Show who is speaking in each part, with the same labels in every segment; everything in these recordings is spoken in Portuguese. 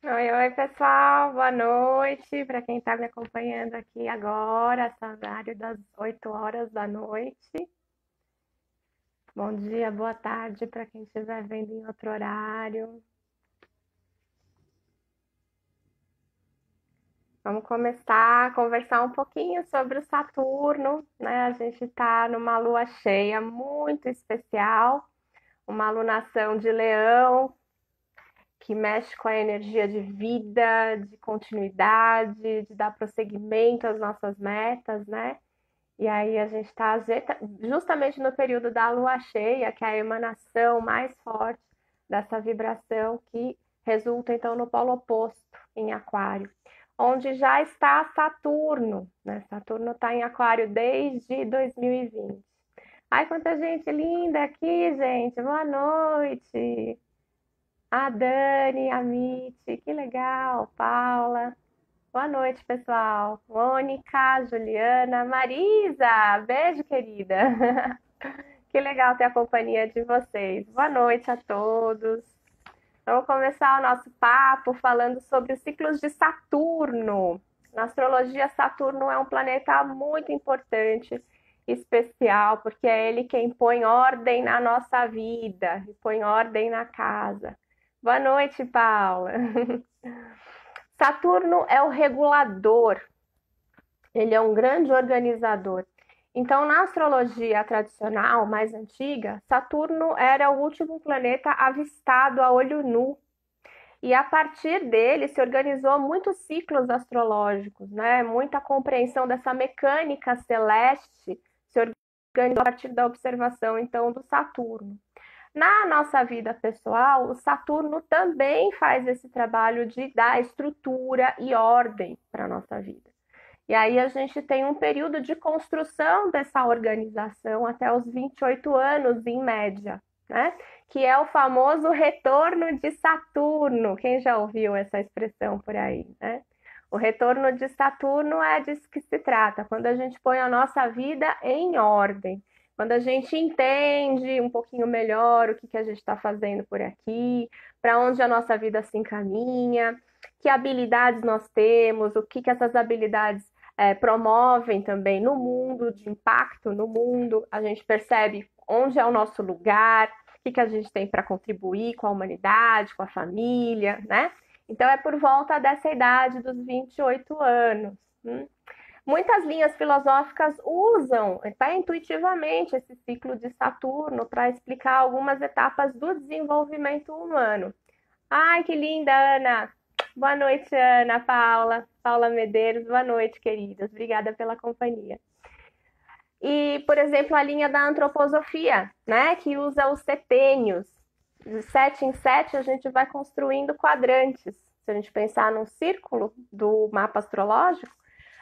Speaker 1: Oi, oi, pessoal, boa noite. Para quem está me acompanhando aqui agora, esse horário das 8 horas da noite. Bom dia, boa tarde para quem estiver vendo em outro horário. Vamos começar a conversar um pouquinho sobre o Saturno, né? A gente está numa lua cheia muito especial, uma alunação de Leão, que mexe com a energia de vida, de continuidade, de dar prosseguimento às nossas metas, né? E aí a gente está justamente no período da lua cheia, que é a emanação mais forte dessa vibração que resulta então no polo oposto, em Aquário, onde já está Saturno, né? Saturno está em Aquário desde 2020. Ai, quanta gente linda aqui, gente! Boa noite! A Dani, a Miti, que legal! Paula, boa noite, pessoal. Mônica, Juliana, Marisa, beijo, querida. Que legal ter a companhia de vocês. Boa noite a todos. Vamos começar o nosso papo falando sobre os ciclos de Saturno. Na astrologia, Saturno é um planeta muito importante, especial, porque é ele quem põe ordem na nossa vida, põe ordem na casa. Boa noite, Paula. Saturno é o regulador, ele é um grande organizador. Então, na astrologia tradicional, mais antiga, Saturno era o último planeta avistado a olho nu. E a partir dele se organizou muitos ciclos astrológicos, né? Muita compreensão dessa mecânica celeste se organizou a partir da observação, então, do Saturno. Na nossa vida pessoal, o Saturno também faz esse trabalho de dar estrutura e ordem para a nossa vida. E aí a gente tem um período de construção dessa organização até os 28 anos, em média, né? Que é o famoso retorno de Saturno. Quem já ouviu essa expressão por aí, né? O retorno de Saturno é disso que se trata, quando a gente põe a nossa vida em ordem, quando a gente entende um pouquinho melhor o que a gente está fazendo por aqui, para onde a nossa vida se encaminha, que habilidades nós temos, o que essas habilidades promovem também no mundo, de impacto no mundo, a gente percebe onde é o nosso lugar, o que a gente tem para contribuir com a humanidade, com a família, né? Então é por volta dessa idade dos 28 anos. Muitas linhas filosóficas usam intuitivamente esse ciclo de Saturno para explicar algumas etapas do desenvolvimento humano. Ai, que linda, Ana! Boa noite, Ana, Paula Medeiros, boa noite, queridas. Obrigada pela companhia. E, por exemplo, a linha da antroposofia, né, que usa os setênios. De 7 em 7, a gente vai construindo quadrantes. Se a gente pensar num círculo do mapa astrológico,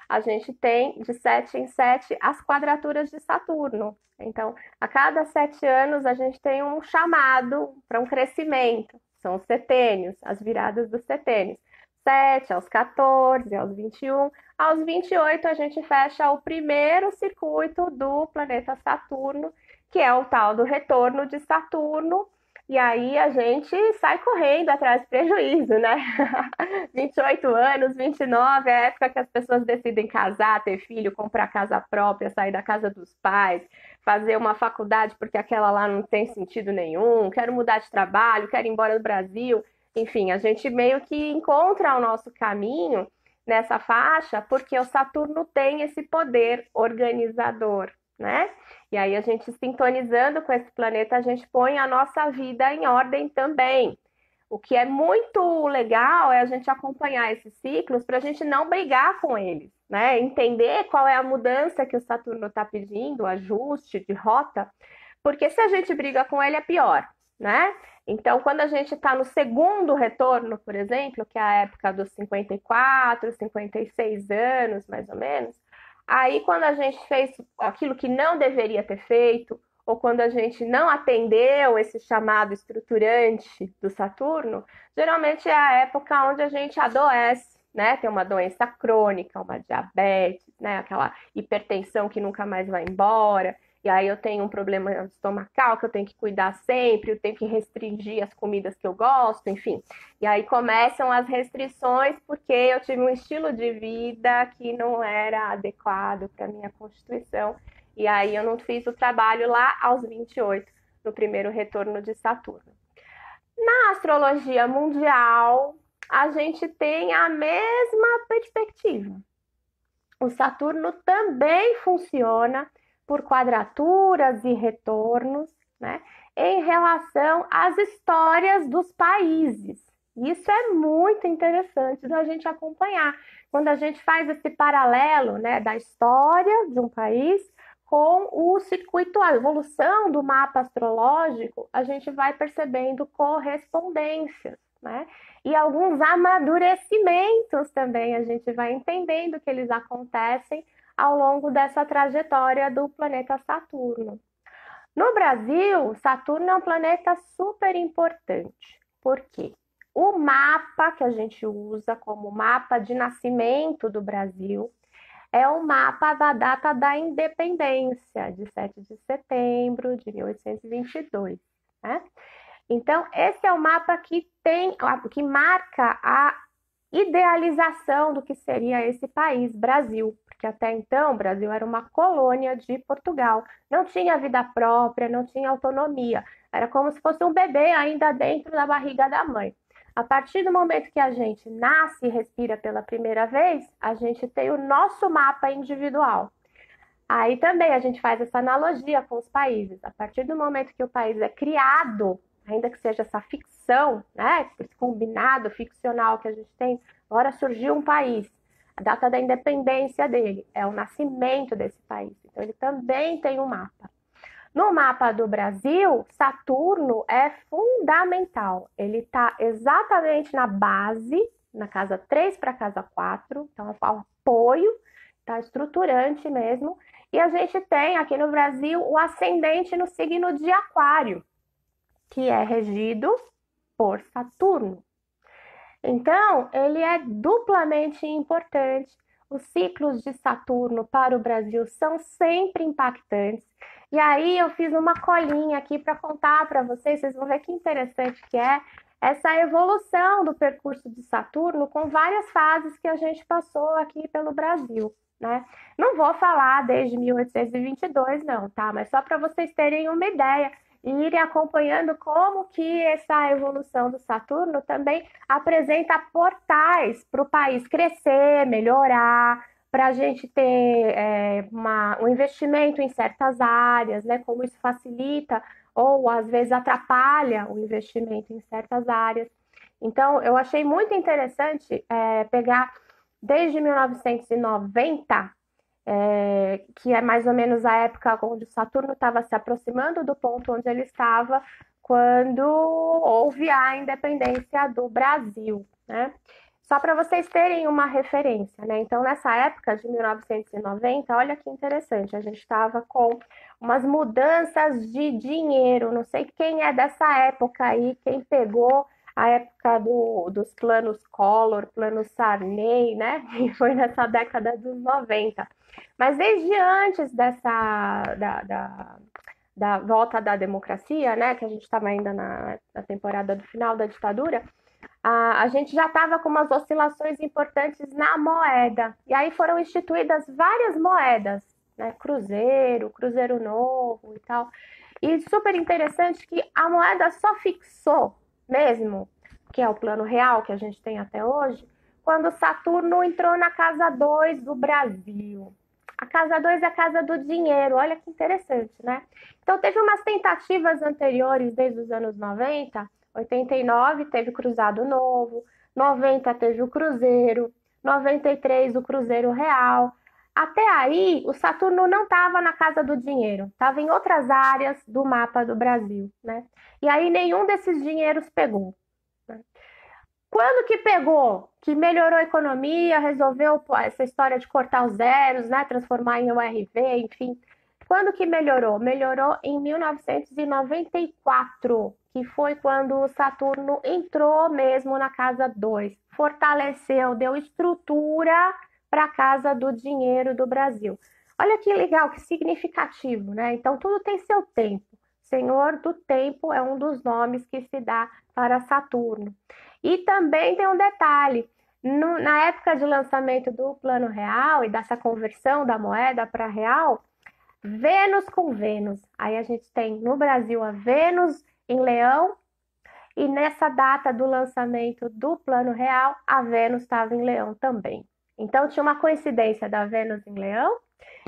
Speaker 1: a gente tem de 7 em 7 as quadraturas de Saturno. Então, a cada 7 anos, a gente tem um chamado para um crescimento. São os setênios, as viradas dos setênios. 7 aos 14, aos 21. Aos 28, a gente fecha o primeiro circuito do planeta Saturno, que é o tal do retorno de Saturno. E aí a gente sai correndo atrás do prejuízo, né? 28 anos, 29 é a época que as pessoas decidem casar, ter filho, comprar casa própria, sair da casa dos pais, fazer uma faculdade porque aquela lá não tem sentido nenhum, quero mudar de trabalho, quero ir embora do Brasil. Enfim, a gente meio que encontra o nosso caminho nessa faixa porque o Saturno tem esse poder organizador, né? E aí a gente sintonizando com esse planeta, a gente põe a nossa vida em ordem também. O que é muito legal é a gente acompanhar esses ciclos para a gente não brigar com eles, né? Entender qual é a mudança que o Saturno está pedindo, o ajuste de rota, porque se a gente briga com ele é pior, né? Então, quando a gente está no segundo retorno, por exemplo, que é a época dos 54, 56 anos, mais ou menos, aí quando a gente fez aquilo que não deveria ter feito, ou quando a gente não atendeu esse chamado estruturante do Saturno, geralmente é a época onde a gente adoece, né? Tem uma doença crônica, uma diabetes, né? Aquela hipertensão que nunca mais vai embora. e aí eu tenho um problema estomacal que eu tenho que cuidar sempre, eu tenho que restringir as comidas que eu gosto, enfim. E aí começam as restrições porque eu tive um estilo de vida que não era adequado para minha constituição. E aí eu não fiz o trabalho lá aos 28, no primeiro retorno de Saturno. Na astrologia mundial, a gente tem a mesma perspectiva. O Saturno também funciona por quadraturas e retornos, né, em relação às histórias dos países. Isso é muito interessante da gente acompanhar. Quando a gente faz esse paralelo, né, da história de um país com o circuito, a evolução do mapa astrológico, a gente vai percebendo correspondências, né? E alguns amadurecimentos também a gente vai entendendo que eles acontecem ao longo dessa trajetória do planeta Saturno. No Brasil, Saturno é um planeta super importante. Por quê? O mapa que a gente usa como mapa de nascimento do Brasil é o mapa da data da independência, de 7 de setembro de 1822, né? Então, esse é o mapa que marca a idealização do que seria esse país, Brasil, porque até então o Brasil era uma colônia de Portugal, não tinha vida própria, não tinha autonomia, era como se fosse um bebê ainda dentro da barriga da mãe. A partir do momento que a gente nasce e respira pela primeira vez, a gente tem o nosso mapa individual. Aí também a gente faz essa analogia com os países. A partir do momento que o país é criado, ainda que seja essa ficção, né, esse combinado ficcional que a gente tem, agora surgiu um país. A data da independência dele é o nascimento desse país. Então ele também tem um mapa. No mapa do Brasil, Saturno é fundamental. Ele está exatamente na base, na casa 3 para a casa 4, então é o apoio, está estruturante mesmo. E a gente tem aqui no Brasil o ascendente no signo de Aquário, que é regido por Saturno. Então, ele é duplamente importante. Os ciclos de Saturno para o Brasil são sempre impactantes. E aí eu fiz uma colinha aqui para contar para vocês vão ver que interessante que é essa evolução do percurso de Saturno com várias fases que a gente passou aqui pelo Brasil, né? Não vou falar desde 1822, não, tá? Mas só para vocês terem uma ideia e irem acompanhando como que essa evolução do Saturno também apresenta portais para o país crescer, melhorar, para a gente ter um investimento em certas áreas, né? Como isso facilita ou às vezes atrapalha o investimento em certas áreas. Então, eu achei muito interessante pegar desde 1990, que é mais ou menos a época onde Saturno estava se aproximando do ponto onde ele estava quando houve a independência do Brasil, né? Só para vocês terem uma referência, né? Então, nessa época de 1990, olha que interessante, a gente estava com umas mudanças de dinheiro. Não sei quem é dessa época aí, quem pegou a época dos planos Collor, plano Sarney, né? Que foi nessa década dos 90. Mas desde antes da volta da democracia, né? Que a gente estava ainda na temporada do final da ditadura, a gente já estava com umas oscilações importantes na moeda. E aí foram instituídas várias moedas, né? Cruzeiro, Cruzeiro Novo e tal. E super interessante que a moeda só fixou mesmo, que é o plano real que a gente tem até hoje, quando Saturno entrou na casa 2 do Brasil. A casa 2 é a casa do dinheiro, olha que interessante, né? Então teve umas tentativas anteriores desde os anos 90, 89 teve Cruzado Novo, 90 teve o Cruzeiro, 93 o Cruzeiro Real. Até aí, o Saturno não estava na casa do dinheiro, estava em outras áreas do mapa do Brasil, né? E aí nenhum desses dinheiros pegou, né? Quando que pegou? Que melhorou a economia, resolveu essa história de cortar os zeros, né? Transformar em URV, enfim. Quando que melhorou? Melhorou em 1994, que foi quando o Saturno entrou mesmo na casa 2, fortaleceu, deu estrutura para a casa do dinheiro do Brasil. Olha que legal, que significativo, né? Então, tudo tem seu tempo. Senhor do Tempo é um dos nomes que se dá para Saturno. E também tem um detalhe: na época de lançamento do Plano Real e dessa conversão da moeda para real, Vênus com Vênus. Aí a gente tem no Brasil a Vênus em Leão, e nessa data do lançamento do Plano Real, a Vênus estava em Leão também. Então tinha uma coincidência da Vênus em Leão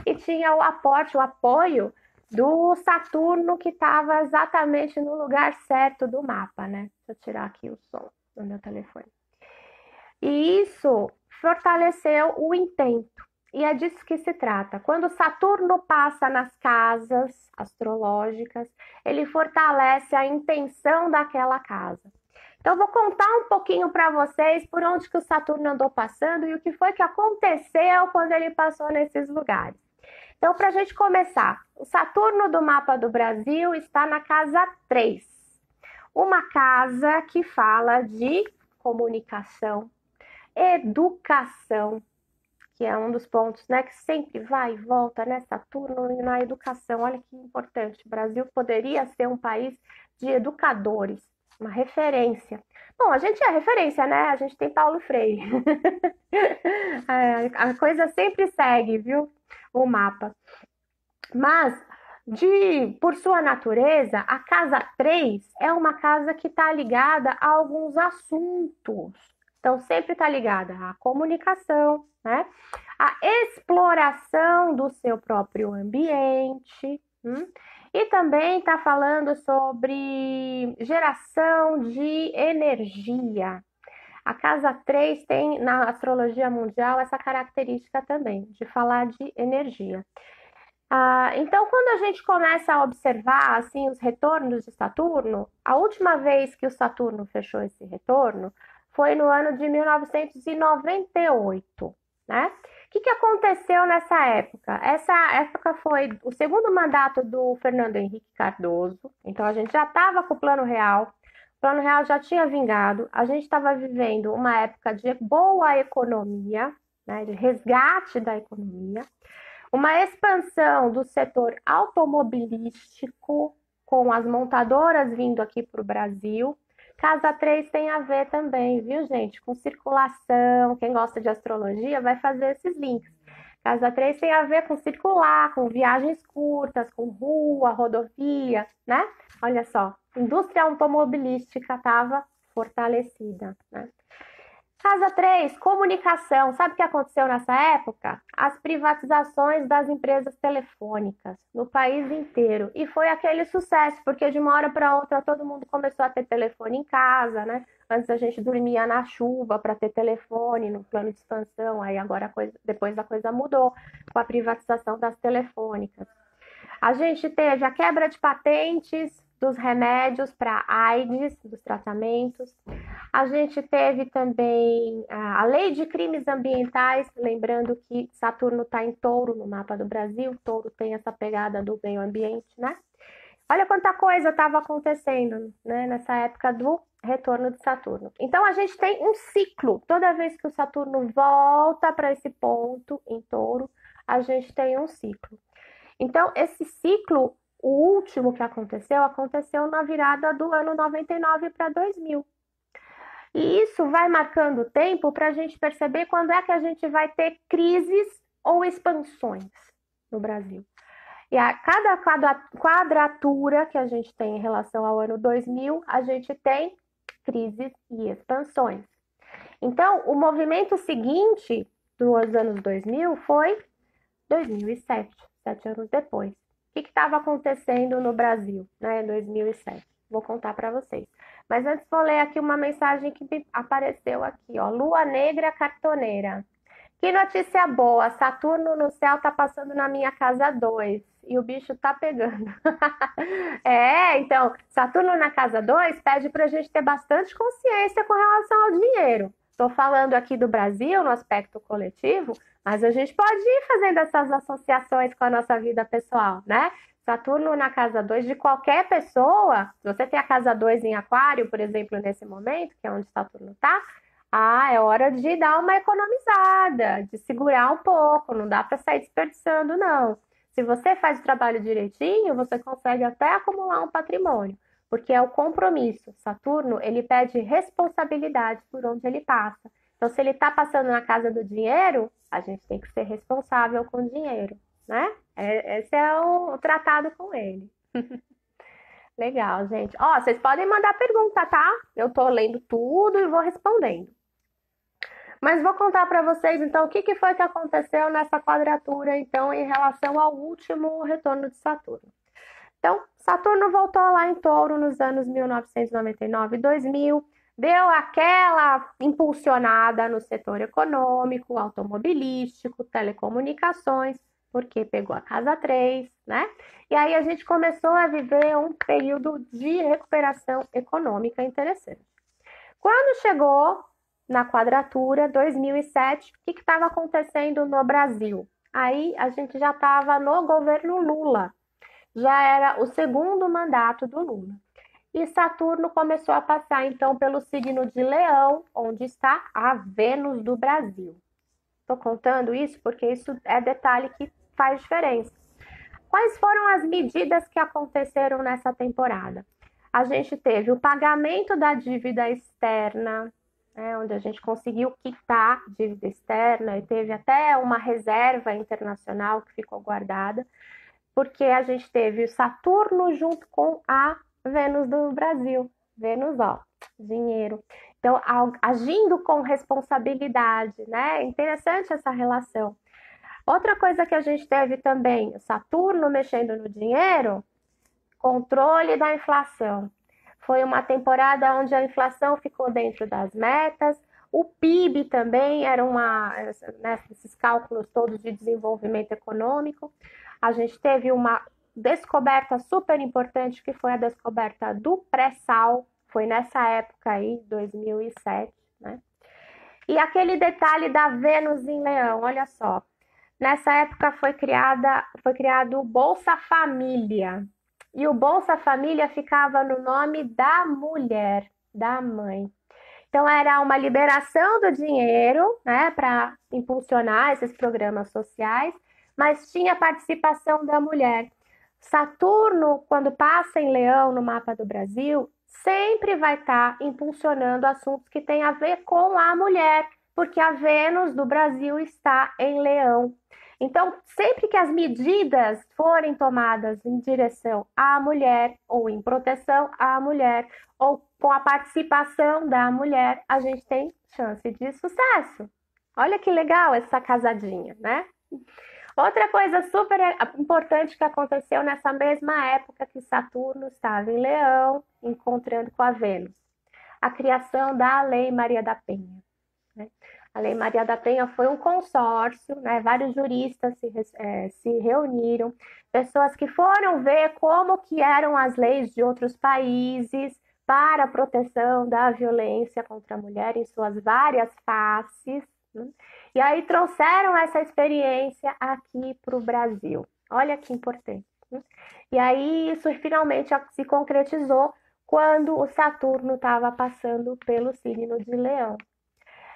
Speaker 1: e tinha o aporte, o apoio do Saturno, que estava exatamente no lugar certo do mapa, né? Deixa eu tirar aqui o som do meu telefone. E isso fortaleceu o intento. E é disso que se trata. Quando Saturno passa nas casas astrológicas, ele fortalece a intenção daquela casa. Então, eu vou contar um pouquinho para vocês por onde que o Saturno andou passando e o que foi que aconteceu quando ele passou nesses lugares. Então, para a gente começar, o Saturno do mapa do Brasil está na casa 3. Uma casa que fala de comunicação, educação, que é um dos pontos, né, que sempre vai e volta, né, Saturno na educação. Olha que importante. O Brasil poderia ser um país de educadores, uma referência. Bom, a gente é referência, né? A gente tem Paulo Freire. A coisa sempre segue, viu? O mapa. Mas, por sua natureza, a casa 3 é uma casa que está ligada a alguns assuntos. Então, sempre está ligada à comunicação, né? A exploração do seu próprio ambiente, e também está falando sobre geração de energia. A casa 3 tem, na astrologia mundial, essa característica também, de falar de energia. Então, quando a gente começa a observar assim, os retornos de Saturno, a última vez que o Saturno fechou esse retorno foi no ano de 1998, né? O que aconteceu nessa época? Essa época foi o segundo mandato do Fernando Henrique Cardoso, então a gente já estava com o Plano Real já tinha vingado, a gente estava vivendo uma época de boa economia, né, de resgate da economia, uma expansão do setor automobilístico, com as montadoras vindo aqui para o Brasil. Casa 3 tem a ver também, viu, gente? Com circulação. Quem gosta de astrologia vai fazer esses links. Casa 3 tem a ver com circular, com viagens curtas, com rua, rodovia, né? Olha só, indústria automobilística estava fortalecida, né? Casa 3, comunicação. Sabe o que aconteceu nessa época? As privatizações das empresas telefônicas no país inteiro. E foi aquele sucesso, porque de uma hora para outra todo mundo começou a ter telefone em casa, né? Antes a gente dormia na chuva para ter telefone no plano de expansão. Aí agora depois a coisa mudou com a privatização das telefônicas. A gente teve a quebra de patentes dos remédios para AIDS, dos tratamentos. A gente teve também a lei de crimes ambientais, lembrando que Saturno está em Touro no mapa do Brasil, Touro tem essa pegada do meio ambiente, né? Olha quanta coisa estava acontecendo, né, nessa época do retorno de Saturno. Então a gente tem um ciclo, toda vez que o Saturno volta para esse ponto em Touro, a gente tem um ciclo. Então esse ciclo, o último que aconteceu na virada do ano 99 para 2000. E isso vai marcando o tempo para a gente perceber quando é que a gente vai ter crises ou expansões no Brasil. E a cada quadratura que a gente tem em relação ao ano 2000, a gente tem crises e expansões. Então, o movimento seguinte dos anos 2000 foi 2007, 7 anos depois. O que estava acontecendo no Brasil, né, em 2007? Vou contar para vocês. Mas antes vou ler aqui uma mensagem que apareceu aqui, ó. Lua Negra Cartoneira. Que notícia boa, Saturno no céu tá passando na minha casa 2 e o bicho tá pegando. Então, Saturno na casa 2 pede pra gente ter bastante consciência com relação ao dinheiro. Estou falando aqui do Brasil no aspecto coletivo, mas a gente pode ir fazendo essas associações com a nossa vida pessoal, né? Saturno na casa 2 de qualquer pessoa, se você tem a casa 2 em Aquário, por exemplo, nesse momento, que é onde Saturno está, Ah, é hora de dar uma economizada, de segurar um pouco, não dá para sair desperdiçando, não. Se você faz o trabalho direitinho, você consegue até acumular um patrimônio, porque é o compromisso. Saturno, ele pede responsabilidade por onde ele passa. Então, se ele está passando na casa do dinheiro, a gente tem que ser responsável com o dinheiro, né? Esse é o tratado com ele. Legal, gente. Ó, vocês podem mandar pergunta, tá? Eu tô lendo tudo e vou respondendo. Mas vou contar para vocês, então, o que que foi que aconteceu nessa quadratura, então, em relação ao último retorno de Saturno. Então, Saturno voltou lá em Touro nos anos 1999 e 2000, deu aquela impulsionada no setor econômico, automobilístico, telecomunicações, porque pegou a casa 3, né? E aí a gente começou a viver um período de recuperação econômica interessante. Quando chegou na quadratura 2007, o que estava acontecendo no Brasil? Aí a gente já estava no governo Lula, já era o segundo mandato do Lula. E Saturno começou a passar então pelo signo de Leão, onde está a Vênus do Brasil. Estou contando isso porque isso é detalhe que faz diferença. Quais foram as medidas que aconteceram nessa temporada? A gente teve o pagamento da dívida externa, né, onde a gente conseguiu quitar dívida externa e teve até uma reserva internacional que ficou guardada, porque a gente teve o Saturno junto com a Vênus do Brasil. Vênus, ó, dinheiro. Então, agindo com responsabilidade, né? Interessante essa relação. Outra coisa que a gente teve também, Saturno mexendo no dinheiro, controle da inflação. Foi uma temporada onde a inflação ficou dentro das metas, o PIB também era né, esses cálculos todos de desenvolvimento econômico. A gente teve uma descoberta super importante, que foi a descoberta do pré-sal, foi nessa época aí, 2007, né? E aquele detalhe da Vênus em Leão, olha só. Nessa época foi criado o Bolsa Família. E o Bolsa Família ficava no nome da mulher, da mãe. Então era uma liberação do dinheiro, né, para impulsionar esses programas sociais, mas tinha participação da mulher. Saturno, quando passa em Leão no mapa do Brasil, sempre vai estar impulsionando assuntos que têm a ver com a mulher, porque a Vênus do Brasil está em Leão. Então, sempre que as medidas forem tomadas em direção à mulher, ou em proteção à mulher, ou com a participação da mulher, a gente tem chance de sucesso. Olha que legal essa casadinha, né? Outra coisa super importante que aconteceu nessa mesma época que Saturno estava em Leão, encontrando com a Vênus, a criação da Lei Maria da Penha, né? A Lei Maria da Penha foi um consórcio, né? Vários juristas se reuniram, pessoas que foram ver como que eram as leis de outros países para a proteção da violência contra a mulher em suas várias faces, né? E aí trouxeram essa experiência aqui para o Brasil. Olha que importante, né? E aí isso finalmente se concretizou quando o Saturno estava passando pelo signo de Leão.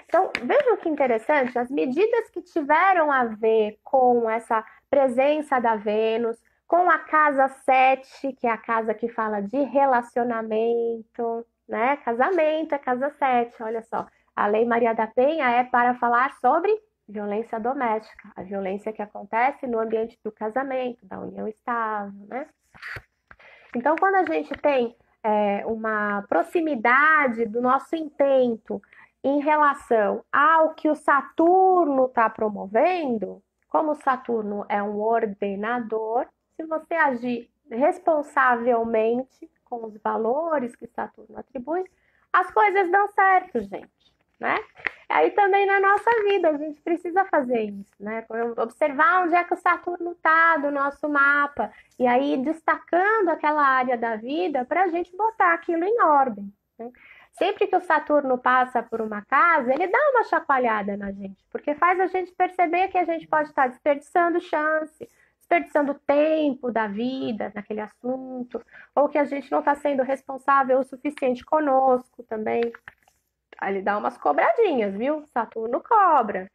Speaker 1: Então, vejam que interessante, as medidas que tiveram a ver com essa presença da Vênus, com a casa 7, que é a casa que fala de relacionamento, né? Casamento é casa 7, olha só. A Lei Maria da Penha é para falar sobre violência doméstica, a violência que acontece no ambiente do casamento, da união estável, né? Então, quando a gente tem uma proximidade do nosso intento em relação ao que o Saturno está promovendo, como o Saturno é um ordenador, se você agir responsavelmente com os valores que Saturno atribui, as coisas dão certo, gente, né? Aí também na nossa vida a gente precisa fazer isso, né? Observar onde é que o Saturno está do nosso mapa e aí destacando aquela área da vida para a gente botar aquilo em ordem, né? Sempre que o Saturno passa por uma casa, ele dá uma chacoalhada na gente, porque faz a gente perceber que a gente pode estar desperdiçando chance, desperdiçando tempo da vida naquele assunto, ou que a gente não está sendo responsável o suficiente conosco também. Ele dá umas cobradinhas, viu? Saturno cobra.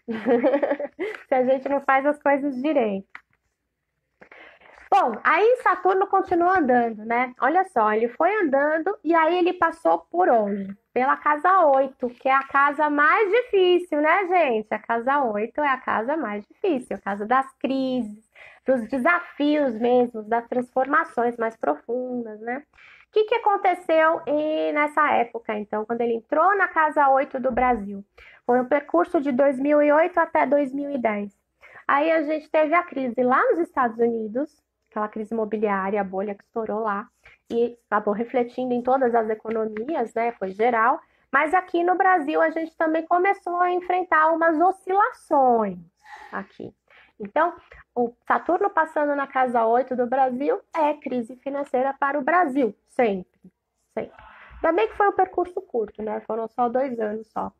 Speaker 1: Se a gente não faz as coisas direito. Bom, aí Saturno continua andando, né? Olha só, ele foi andando e aí ele passou por onde? Pela casa 8, que é a casa mais difícil, né, gente? A casa 8 é a casa mais difícil, a casa das crises, dos desafios mesmo, das transformações mais profundas, né? O que aconteceu nessa época, então, quando ele entrou na casa 8 do Brasil? Foi um percurso de 2008 até 2010. Aí a gente teve a crise lá nos Estados Unidos, aquela crise imobiliária, a bolha que estourou lá, e acabou refletindo em todas as economias, né? Foi geral. Mas aqui no Brasil a gente também começou a enfrentar umas oscilações aqui. Então, o Saturno passando na casa 8 do Brasil é crise financeira para o Brasil, sempre, sempre. Ainda bem que foi um percurso curto, né? Foram só 2 anos só.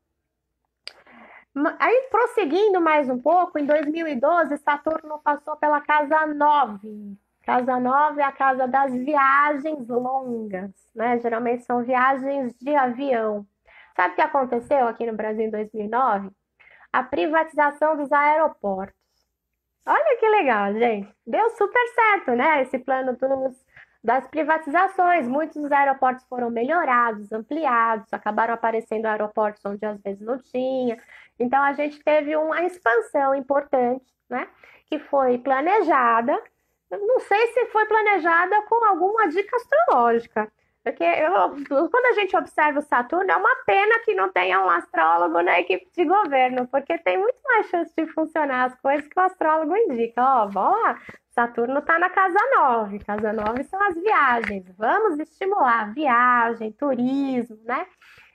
Speaker 1: Aí, prosseguindo mais um pouco, em 2012, Saturno passou pela casa 9. Casa 9 é a casa das viagens longas, né? Geralmente são viagens de avião. Sabe o que aconteceu aqui no Brasil em 2009? A privatização dos aeroportos. Olha que legal, gente. Deu super certo, né? Esse plano das privatizações. Muitos dos aeroportos foram melhorados, ampliados, acabaram aparecendo aeroportos onde às vezes não tinha. Então, a gente teve uma expansão importante, né? Que foi planejada. Eu não sei se foi planejada com alguma dica astrológica. Porque quando a gente observa o Saturno, é uma pena que não tenha um astrólogo na equipe de governo, porque tem muito mais chance de funcionar as coisas que o astrólogo indica. Ó, vamos lá, Saturno está na casa 9. Casa 9 são as viagens. Vamos estimular viagem, turismo, né?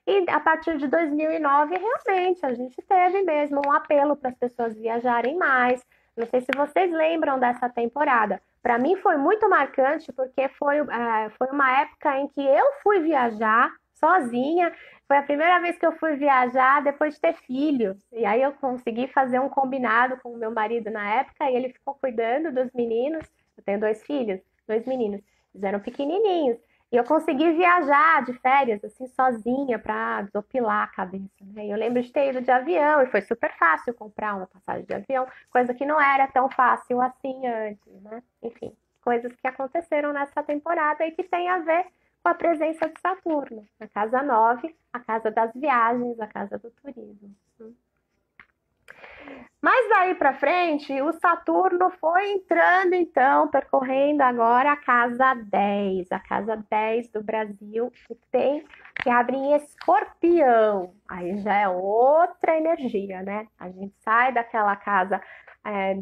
Speaker 1: E a partir de 2009, realmente, a gente teve mesmo um apelo para as pessoas viajarem mais. Não sei se vocês lembram dessa temporada. Para mim foi muito marcante, porque foi uma época em que eu fui viajar sozinha. Foi a primeira vez que eu fui viajar depois de ter filhos. E aí eu consegui fazer um combinado com o meu marido na época, e ele ficou cuidando dos meninos. Eu tenho 2 filhos, 2 meninos. Eles eram pequenininhos. E eu consegui viajar de férias, assim, sozinha, para desopilar a cabeça, né? E eu lembro de ter ido de avião, e foi super fácil comprar uma passagem de avião, coisa que não era tão fácil assim antes, né? Enfim, coisas que aconteceram nessa temporada e que tem a ver com a presença de Saturno, a casa 9, a casa das viagens, a casa do turismo. Mas daí para frente, o Saturno foi entrando, então, percorrendo agora a casa 10 do Brasil, que abre em Escorpião. Aí já é outra energia, né? A gente sai daquela casa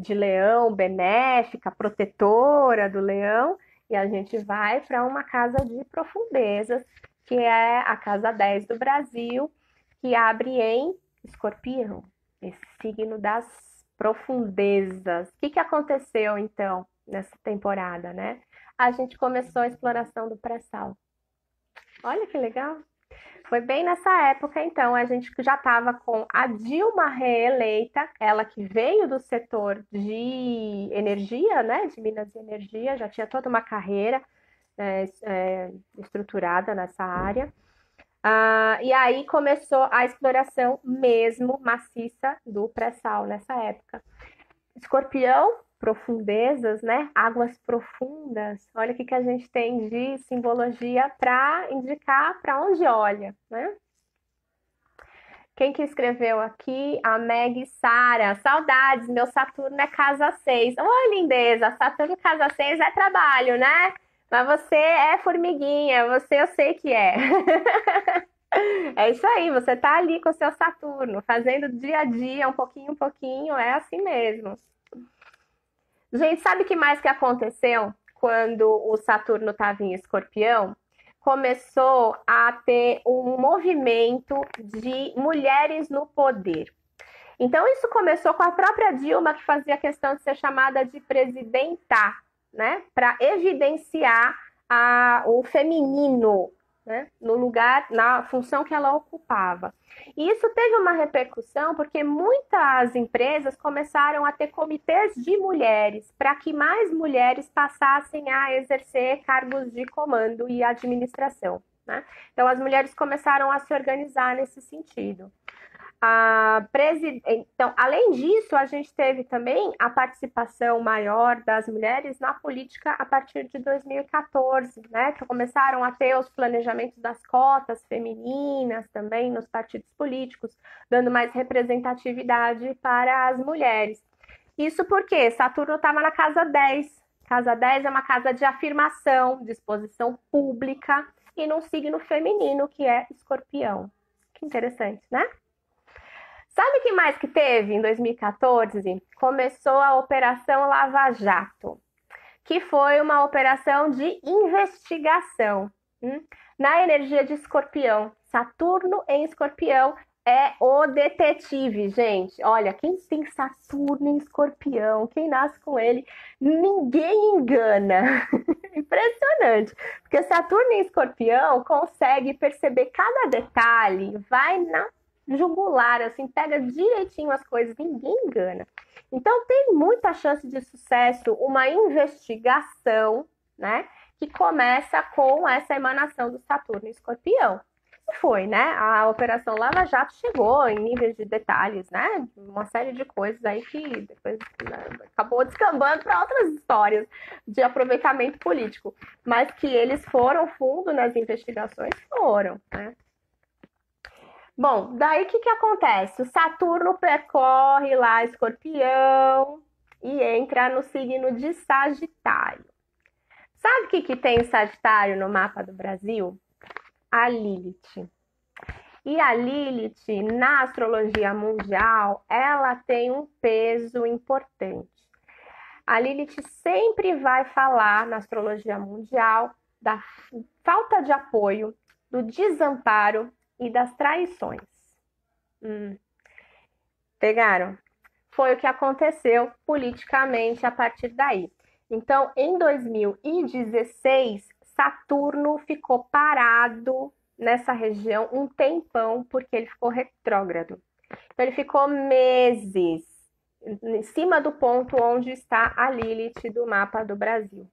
Speaker 1: de leão, benéfica, protetora do leão, e a gente vai para uma casa de profundezas, que é a casa 10 do Brasil, que abre em Escorpião. Esse signo das profundezas. O que aconteceu, então, nessa temporada, né? A gente começou a exploração do pré-sal. Olha que legal! Foi bem nessa época, então, a gente já estava com a Dilma reeleita, ela que veio do setor de energia, né? De Minas e Energia, já tinha toda uma carreira estruturada nessa área. E aí começou a exploração mesmo maciça do pré-sal nessa época. Escorpião, profundezas, né? Águas profundas. Olha o que a gente tem de simbologia para indicar para onde olha, né? Quem que escreveu aqui? A Meg Sara. Saudades, meu Saturno é casa 6. Oi, lindeza, Saturno casa 6 é trabalho, né? Mas você é formiguinha, eu sei que é. É isso aí, você tá ali com o seu Saturno, fazendo dia a dia, um pouquinho, é assim mesmo. Gente, sabe o que mais que aconteceu quando o Saturno estava em Escorpião? Começou a ter um movimento de mulheres no poder. Então, isso começou com a própria Dilma, que fazia questão de ser chamada de presidenta, né? Para evidenciar o feminino, né? No lugar, na função que ela ocupava. E isso teve uma repercussão porque muitas empresas começaram a ter comitês de mulheres para que mais mulheres passassem a exercer cargos de comando e administração. né? Então, as mulheres começaram a se organizar nesse sentido. Então, além disso, a gente teve também a participação maior das mulheres na política a partir de 2014, né? Que começaram a ter os planejamentos das cotas femininas também nos partidos políticos, dando mais representatividade para as mulheres. Isso porque Saturno estava na casa 10. Casa 10 é uma casa de afirmação, de exposição pública e num signo feminino que é Escorpião. Que interessante, né? Sabe o que mais que teve em 2014? Começou a Operação Lava Jato, que foi uma operação de investigação. Na energia de Escorpião. Saturno em Escorpião é o detetive, gente. Olha, quem tem Saturno em Escorpião, quem nasce com ele, ninguém engana. Impressionante. Porque Saturno em Escorpião consegue perceber cada detalhe, vai na jugular, assim, pega direitinho as coisas, ninguém engana. Então, tem muita chance de sucesso uma investigação, né, que começa com essa emanação do Saturno em Escorpião. E foi, né? A Operação Lava Jato chegou em níveis de detalhes, né? Uma série de coisas aí que depois, né, acabou descambando para outras histórias de aproveitamento político. Mas que eles foram fundo nas investigações, foram, né? Bom, daí o que acontece? O Saturno percorre lá Escorpião e entra no signo de Sagitário. Sabe o que tem Sagitário no mapa do Brasil? A Lilith. E a Lilith, na astrologia mundial, ela tem um peso importante. A Lilith sempre vai falar na astrologia mundial da falta de apoio, do desamparo e das traições. Pegaram? Foi o que aconteceu politicamente a partir daí. Então, em 2016, Saturno ficou parado nessa região um tempão, porque ele ficou retrógrado. Então, ele ficou meses em cima do ponto onde está a Lilith do mapa do Brasil.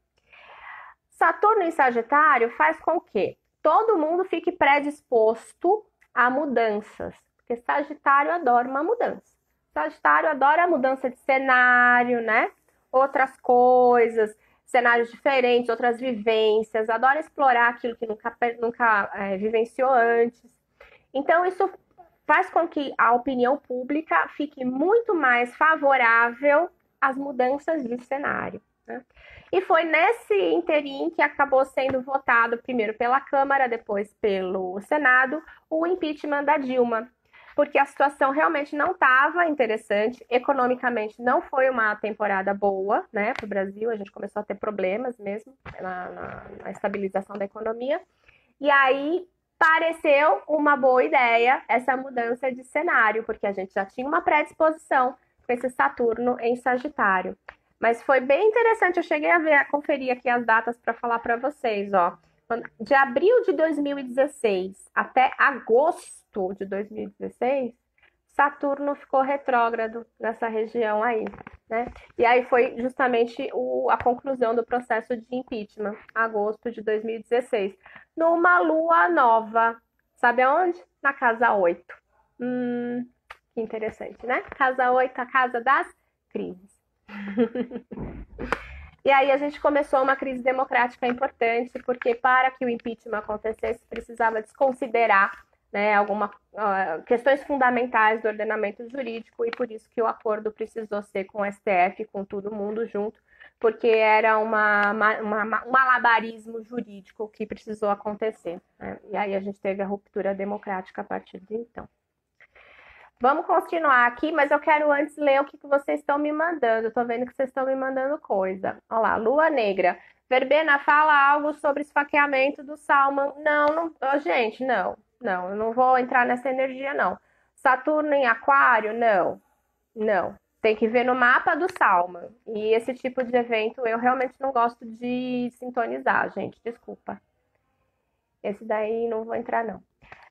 Speaker 1: Saturno em Sagitário faz com que todo mundo fique predisposto a mudanças, porque Sagitário adora uma mudança. Sagitário adora a mudança de cenário, né? Outras coisas, cenários diferentes, outras vivências, adora explorar aquilo que nunca vivenciou antes. Então, isso faz com que a opinião pública fique muito mais favorável às mudanças de cenário, né? E foi nesse interim que acabou sendo votado, primeiro pela Câmara, depois pelo Senado, o impeachment da Dilma, porque a situação realmente não estava interessante, economicamente não foi uma temporada boa, né, para o Brasil, a gente começou a ter problemas mesmo na estabilização da economia, e aí pareceu uma boa ideia essa mudança de cenário, porque a gente já tinha uma predisposição com esse Saturno em Sagitário. Mas foi bem interessante, eu cheguei a conferir aqui as datas para falar para vocês, ó. De abril de 2016 até agosto de 2016, Saturno ficou retrógrado nessa região aí, né? E aí foi justamente a conclusão do processo de impeachment, agosto de 2016, numa lua nova. Sabe aonde? Na casa 8. Que interessante, né? Casa 8, a casa das crises. E aí a gente começou uma crise democrática importante, porque para que o impeachment acontecesse, precisava desconsiderar, né, questões fundamentais do ordenamento jurídico, e por isso que o acordo precisou ser com o STF, com todo mundo junto, porque era um malabarismo jurídico que precisou acontecer, né? E aí a gente teve a ruptura democrática a partir de então. Vamos continuar aqui, mas eu quero antes ler o que vocês estão me mandando. Eu tô vendo que vocês estão me mandando coisa. Olha lá, Lua Negra. Verbena, fala algo sobre esfaqueamento do Salman. Não, gente, não, eu não vou entrar nessa energia, não. Saturno em Aquário? Não. Tem que ver no mapa do Salman. E esse tipo de evento eu realmente não gosto de sintonizar, gente, desculpa. Esse daí não vou entrar, não.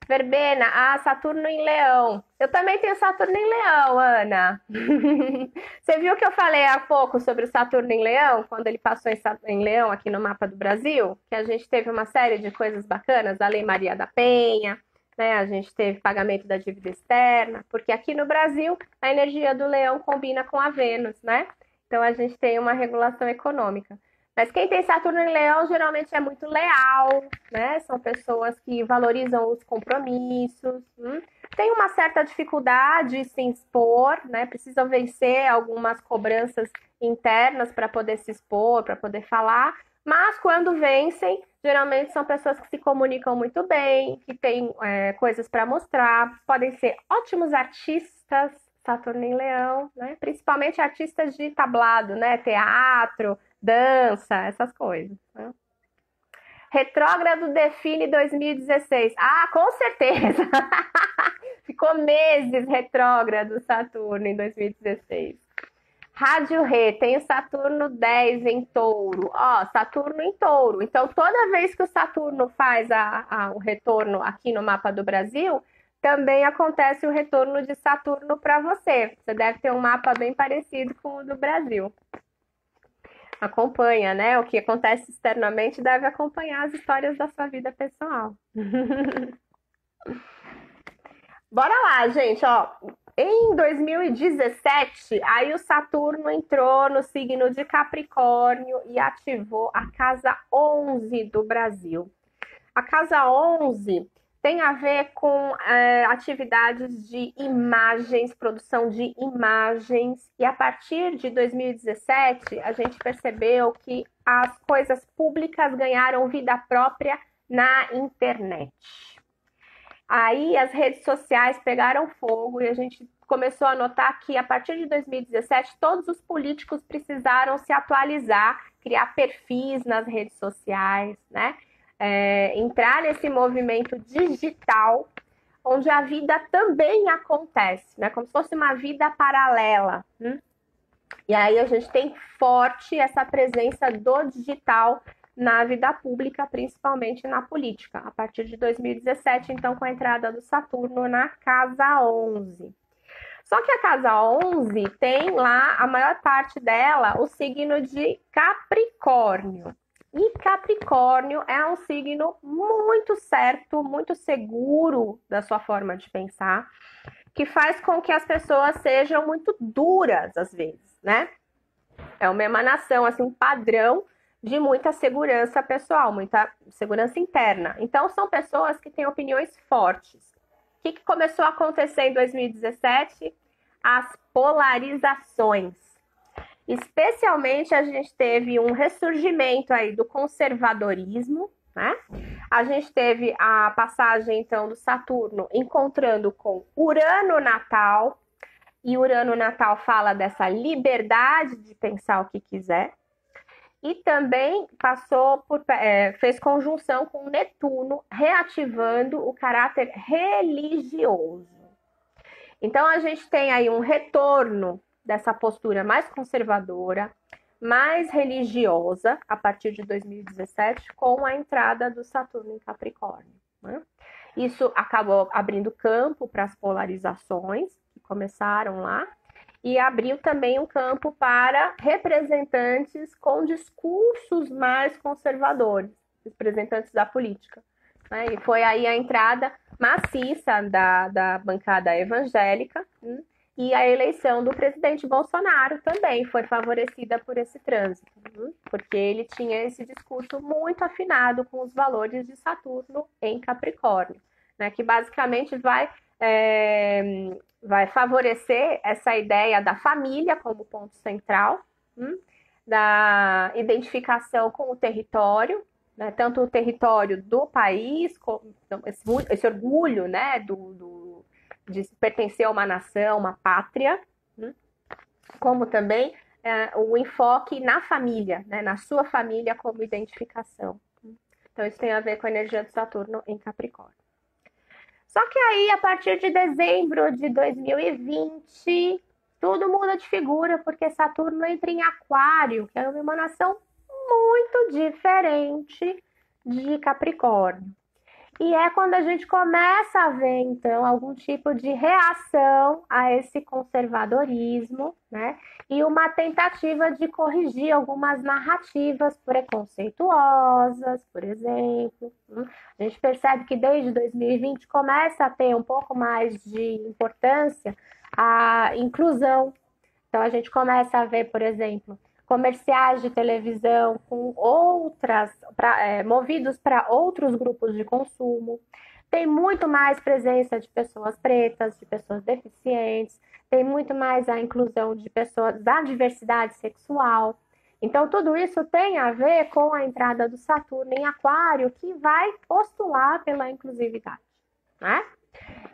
Speaker 1: Verbena, Saturno em Leão. Eu também tenho Saturno em Leão, Ana. Você viu que eu falei há pouco sobre o Saturno em Leão, quando ele passou em Leão aqui no mapa do Brasil? Que a gente teve uma série de coisas bacanas, a Lei Maria da Penha, né? A gente teve pagamento da dívida externa, porque aqui no Brasil a energia do Leão combina com a Vênus, né? Então a gente tem uma regulação econômica. Mas quem tem Saturno em Leão geralmente é muito leal, né? São pessoas que valorizam os compromissos, tem uma certa dificuldade em se expor, né? Precisam vencer algumas cobranças internas para poder se expor, para poder falar, mas quando vencem, geralmente são pessoas que se comunicam muito bem, que têm coisas para mostrar, podem ser ótimos artistas, Saturno em Leão, né? Principalmente artistas de tablado, né? Teatro, dança, essas coisas, né? Retrógrado define 2016. Com certeza! Ficou meses retrógrado Saturno em 2016. Rádio Rê, tem o Saturno 10 em touro. Saturno em touro. Então, toda vez que o Saturno faz o retorno aqui no mapa do Brasil, também acontece o retorno de Saturno para você. Você deve ter um mapa bem parecido com o do Brasil. Acompanha, né? O que acontece externamente deve acompanhar as histórias da sua vida pessoal. Bora lá, gente, Em 2017, aí o Saturno entrou no signo de Capricórnio e ativou a casa 11 do Brasil. A casa 11 tem a ver com atividades de imagens, produção de imagens. E a partir de 2017, a gente percebeu que as coisas públicas ganharam vida própria na internet. Aí as redes sociais pegaram fogo e a gente começou a notar que a partir de 2017 todos os políticos precisaram se atualizar, criar perfis nas redes sociais, né? Entrar nesse movimento digital onde a vida também acontece, né? Como se fosse uma vida paralela. E aí a gente tem forte essa presença do digital na vida pública, principalmente na política, a partir de 2017, então, com a entrada do Saturno na casa 11. Só que a casa 11 tem lá, a maior parte dela, o signo de Capricórnio. E Capricórnio é um signo muito certo, muito seguro da sua forma de pensar, que faz com que as pessoas sejam muito duras, às vezes, né? É uma emanação, assim, um padrão de muita segurança pessoal, muita segurança interna. Então, são pessoas que têm opiniões fortes. O que começou a acontecer em 2017? As polarizações. Especialmente, a gente teve um ressurgimento aí do conservadorismo, né? A gente teve a passagem, então, do Saturno encontrando com Urano natal, e Urano natal fala dessa liberdade de pensar o que quiser. E também fez conjunção com Netuno, reativando o caráter religioso. Então, a gente tem aí um retorno dessa postura mais conservadora, mais religiosa, a partir de 2017, com a entrada do Saturno em Capricórnio, né? Isso acabou abrindo campo para as polarizações, que começaram lá, e abriu também um campo para representantes com discursos mais conservadores, representantes da política, né? E foi aí a entrada maciça da bancada evangélica, e a eleição do presidente Bolsonaro também foi favorecida por esse trânsito, porque ele tinha esse discurso muito afinado com os valores de Saturno em Capricórnio, né? Que basicamente vai favorecer essa ideia da família como ponto central, da identificação com o território, né? Tanto o território do país, como esse orgulho, né, de pertencer a uma nação, uma pátria, como também o enfoque na família, né, na sua família como identificação. Então, isso tem a ver com a energia de Saturno em Capricórnio. Só que aí, a partir de dezembro de 2020, tudo muda de figura, porque Saturno entra em Aquário, que é uma emanação muito diferente de Capricórnio. E é quando a gente começa a ver, então, algum tipo de reação a esse conservadorismo, né? E uma tentativa de corrigir algumas narrativas preconceituosas, por exemplo. A gente percebe que desde 2020 começa a ter um pouco mais de importância a inclusão. Então, a gente começa a ver, por exemplo, comerciais de televisão com movidos para outros grupos de consumo. Tem muito mais presença de pessoas pretas, de pessoas deficientes, tem muito mais a inclusão de pessoas da diversidade sexual. Então, tudo isso tem a ver com a entrada do Saturno em Aquário, que vai postular pela inclusividade, né?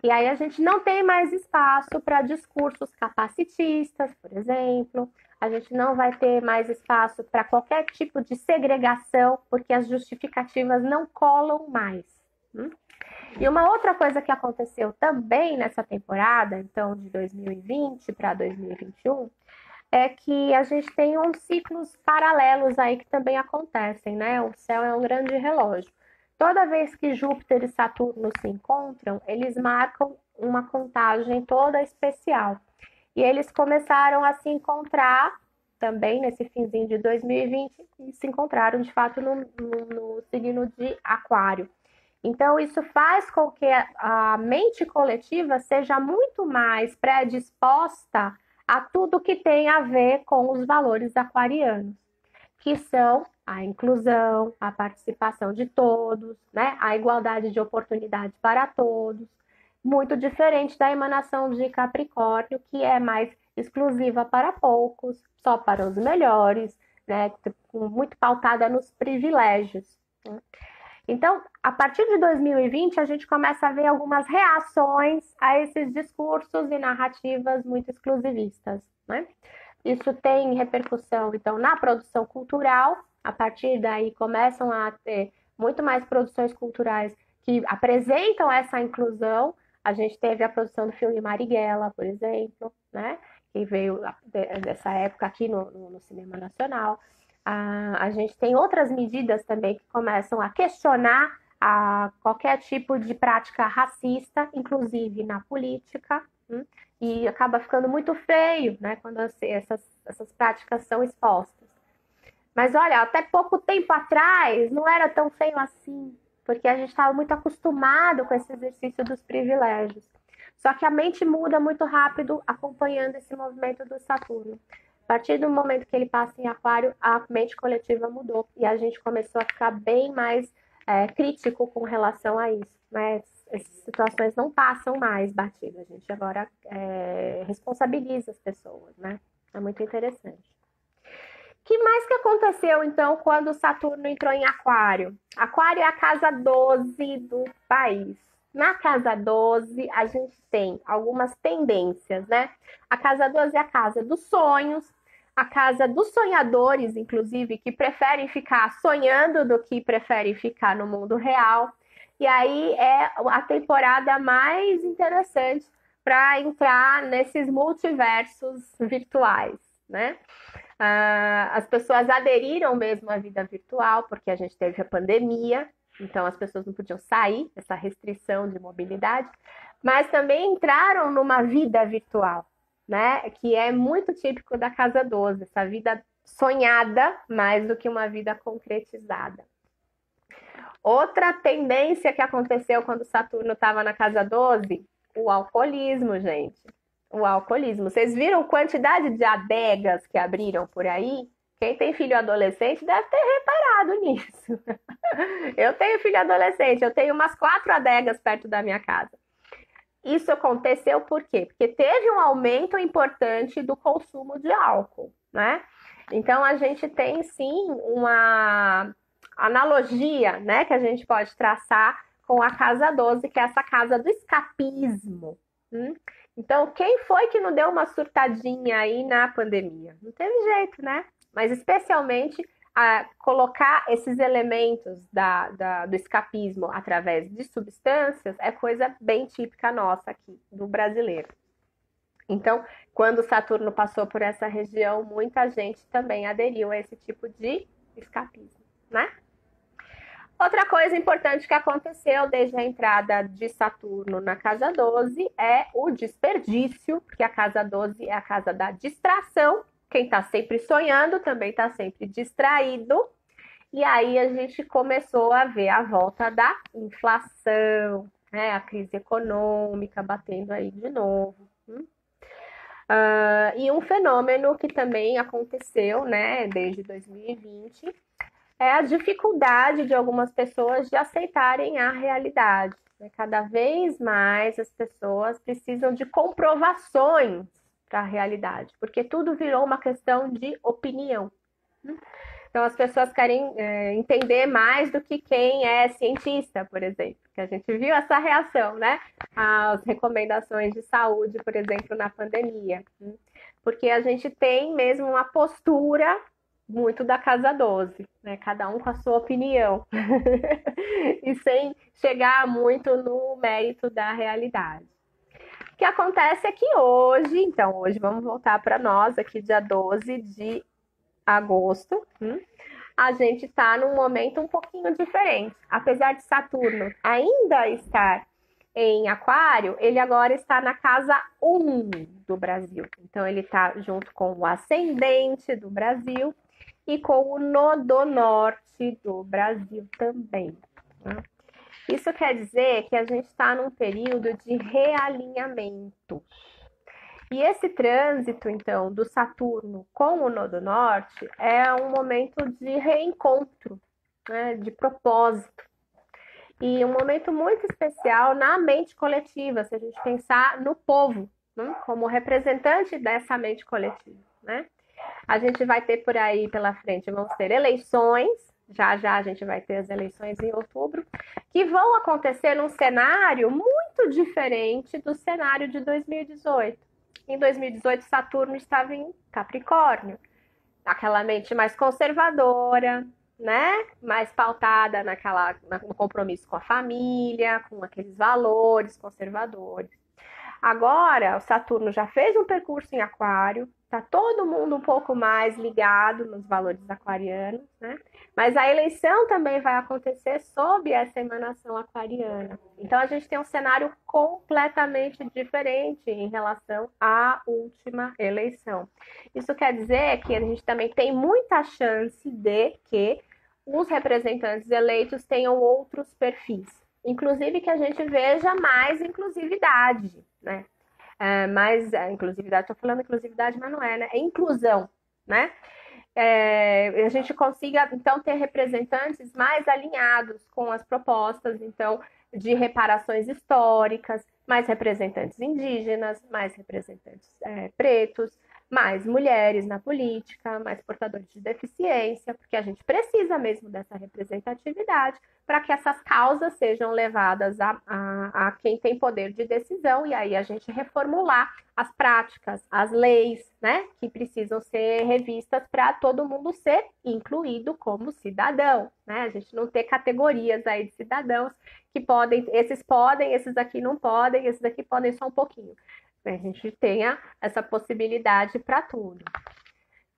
Speaker 1: E aí a gente não tem mais espaço para discursos capacitistas, por exemplo. A gente não vai ter mais espaço para qualquer tipo de segregação, porque as justificativas não colam mais. E uma outra coisa que aconteceu também nessa temporada, então de 2020 para 2021, é que a gente tem uns ciclos paralelos aí que também acontecem, né? O céu é um grande relógio. Toda vez que Júpiter e Saturno se encontram, eles marcam uma contagem toda especial. E eles começaram a se encontrar também nesse finzinho de 2020 e se encontraram de fato no signo de Aquário. Então, isso faz com que a mente coletiva seja muito mais predisposta a tudo que tem a ver com os valores aquarianos, que são a inclusão, a participação de todos, né? A igualdade de oportunidade para todos, muito diferente da emanação de Capricórnio, que é mais exclusiva para poucos, só para os melhores, né? Muito pautada nos privilégios. Então, a partir de 2020, a gente começa a ver algumas reações a esses discursos e narrativas muito exclusivistas, né? Isso tem repercussão, então, na produção cultural. A partir daí começam a ter muito mais produções culturais que apresentam essa inclusão. A gente teve a produção do filme Marighella, por exemplo, né? Que veio dessa época aqui no cinema nacional. A gente tem outras medidas também que começam a questionar qualquer tipo de prática racista, inclusive na política, e acaba ficando muito feio, né, quando essas práticas são expostas. Mas olha, até pouco tempo atrás não era tão feio assim, porque a gente estava muito acostumado com esse exercício dos privilégios. Só que a mente muda muito rápido acompanhando esse movimento do Saturno. A partir do momento que ele passa em Aquário, a mente coletiva mudou e a gente começou a ficar bem mais crítico com relação a isso, né? Essas situações não passam mais batidas, a gente agora responsabiliza as pessoas, né? É muito interessante. O que mais que aconteceu, então, quando Saturno entrou em Aquário? Aquário é a casa 12 do país. Na casa 12, a gente tem algumas tendências, né? A casa 12 é a casa dos sonhos, a casa dos sonhadores, inclusive, que preferem ficar sonhando do que preferem ficar no mundo real. E aí é a temporada mais interessante para entrar nesses multiversos virtuais, né? As pessoas aderiram mesmo à vida virtual, porque a gente teve a pandemia, então as pessoas não podiam sair, essa restrição de mobilidade, mas também entraram numa vida virtual, né? Que é muito típico da casa 12, essa vida sonhada mais do que uma vida concretizada. Outra tendência que aconteceu quando Saturno estava na casa 12, o alcoolismo, gente. O alcoolismo. Vocês viram a quantidade de adegas que abriram por aí? Quem tem filho adolescente deve ter reparado nisso. Eu tenho filho adolescente, eu tenho umas 4 adegas perto da minha casa. Isso aconteceu por quê? Porque teve um aumento importante do consumo de álcool, né? Então a gente tem sim uma analogia, né, que a gente pode traçar com a casa 12, que é essa casa do escapismo. Então, quem foi que não deu uma surtadinha aí na pandemia? Não teve jeito, né? Mas especialmente colocar esses elementos do escapismo através de substâncias é coisa bem típica nossa aqui, do brasileiro. Então, quando Saturno passou por essa região, muita gente também aderiu a esse tipo de escapismo, né? Outra coisa importante que aconteceu desde a entrada de Saturno na casa 12 é o desperdício, porque a casa 12 é a casa da distração. Quem está sempre sonhando também está sempre distraído. E aí a gente começou a ver a volta da inflação, né? A crise econômica batendo aí de novo. E um fenômeno que também aconteceu, né, desde 2020, é a dificuldade de algumas pessoas de aceitarem a realidade. Cada vez mais as pessoas precisam de comprovações para a realidade, porque tudo virou uma questão de opinião. Então as pessoas querem entender mais do que quem é cientista, por exemplo, que a gente viu essa reação, né? As recomendações de saúde, por exemplo, na pandemia. Porque a gente tem mesmo uma postura muito da casa 12, né? Cada um com a sua opinião. E sem chegar muito no mérito da realidade. O que acontece é que hoje vamos voltar para nós, aqui dia 12 de agosto, a gente está num momento um pouquinho diferente. Apesar de Saturno ainda estar em Aquário, ele agora está na casa 1 do Brasil. Então, ele está junto com o ascendente do Brasil e com o nodo norte do Brasil também. Isso quer dizer que a gente está num período de realinhamento. E esse trânsito, então, do Saturno com o nodo norte é um momento de reencontro, né, de propósito. E um momento muito especial na mente coletiva, se a gente pensar no povo, né, como representante dessa mente coletiva, né? A gente vai ter por aí pela frente, vamos ter eleições, já a gente vai ter as eleições em outubro, que vão acontecer num cenário muito diferente do cenário de 2018. Em 2018, Saturno estava em Capricórnio, aquela mente mais conservadora, né? Mais pautada no compromisso com a família, com aqueles valores conservadores. Agora, o Saturno já fez um percurso em Aquário, tá todo mundo um pouco mais ligado nos valores aquarianos, né? Mas a eleição também vai acontecer sob essa emanação aquariana. Então a gente tem um cenário completamente diferente em relação à última eleição. Isso quer dizer que a gente também tem muita chance de que os representantes eleitos tenham outros perfis. Inclusive que a gente veja mais inclusividade, né? Inclusividade, estou falando inclusividade, mas não é, né? É inclusão, né? A gente consiga, então, ter representantes mais alinhados com as propostas, então, de reparações históricas, mais representantes indígenas, mais representantes pretos, mais mulheres na política, mais portadores de deficiência, porque a gente precisa mesmo dessa representatividade para que essas causas sejam levadas a quem tem poder de decisão e aí a gente reformular as práticas, as leis, né, que precisam ser revistas para todo mundo ser incluído como cidadão, né? A gente não ter categorias aí de cidadãos que podem, esses aqui não podem, esses aqui podem só um pouquinho. A gente tenha essa possibilidade para tudo.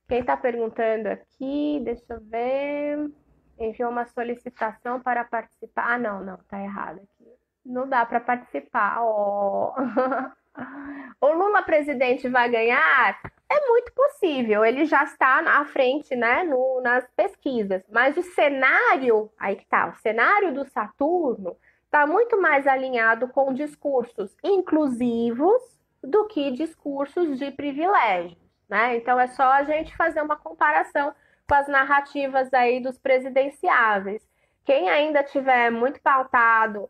Speaker 1: Quem está perguntando aqui, deixa eu ver, enviou uma solicitação para participar. Ah, não, tá errado aqui. Não dá para participar. Oh. O Lula presidente vai ganhar? É muito possível, ele já está à frente, né, nas pesquisas. Mas o cenário, aí que tá, o cenário do Saturno está muito mais alinhado com discursos inclusivos do que discursos de privilégios, né? Então é só a gente fazer uma comparação com as narrativas aí dos presidenciáveis. Quem ainda tiver muito pautado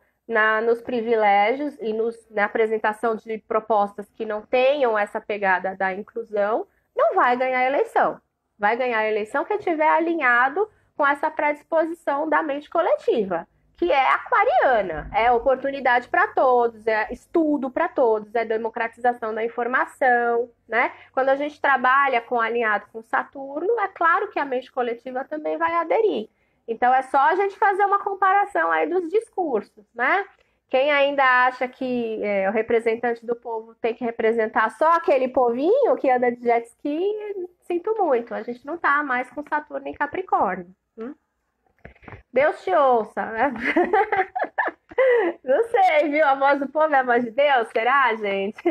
Speaker 1: nos privilégios e na apresentação de propostas que não tenham essa pegada da inclusão, não vai ganhar a eleição. Vai ganhar a eleição quem estiver alinhado com essa predisposição da mente coletiva, que é aquariana, é oportunidade para todos, é estudo para todos, é democratização da informação, né? Quando a gente trabalha alinhado com Saturno, é claro que a mente coletiva também vai aderir. Então é só a gente fazer uma comparação aí dos discursos, né? Quem ainda acha que o representante do povo tem que representar só aquele povinho que anda de jet ski, sinto muito, a gente não tá mais com Saturno em Capricórnio. Deus te ouça, né? Não sei, viu? A voz do povo é a voz de Deus, será, gente?